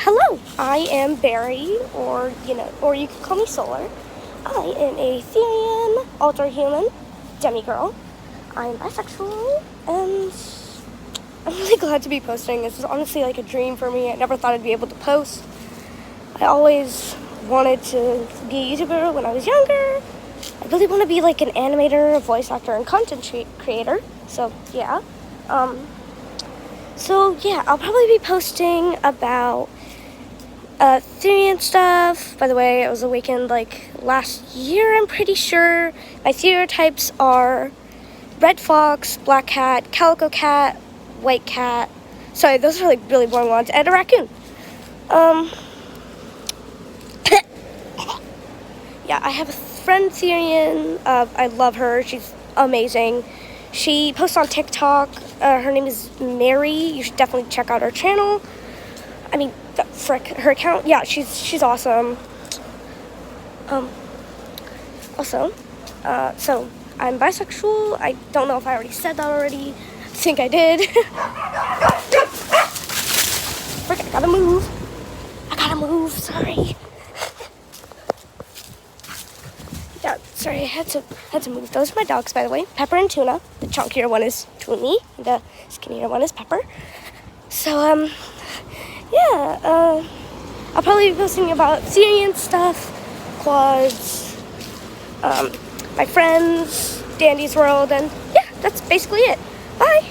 Hello, I am Barry, or you can call me Solar. I am a Therian, ultra human, demigirl. I am bisexual, and I'm really glad to be posting. This is honestly like a dream for me. I never thought I'd be able to post. I always wanted to be a YouTuber when I was younger. I really want to be like an animator, a voice actor, and content creator. So yeah. I'll probably be posting about Therian stuff. By the way, I was awakened like last year, I'm pretty sure. My stereotypes are red fox, black cat, calico cat, white cat. Sorry, those are like really boring ones. And a raccoon. Yeah, I have a friend Therian. I love her. She's amazing. She posts on TikTok. Her name is Mary. You should definitely check out her channel. I mean, her account. Yeah, she's awesome. So I'm bisexual. I don't know if I already said that already. I think I did. Frick, I gotta move. Sorry. Yeah, sorry, I had to move. Those are my dogs, by the way. Pepper and Tuna. The chunkier one is Toonie. The skinnier one is Pepper. So, I'll probably be posting about Therian stuff, quads, my friends, Dandy's World, and yeah, that's basically it. Bye!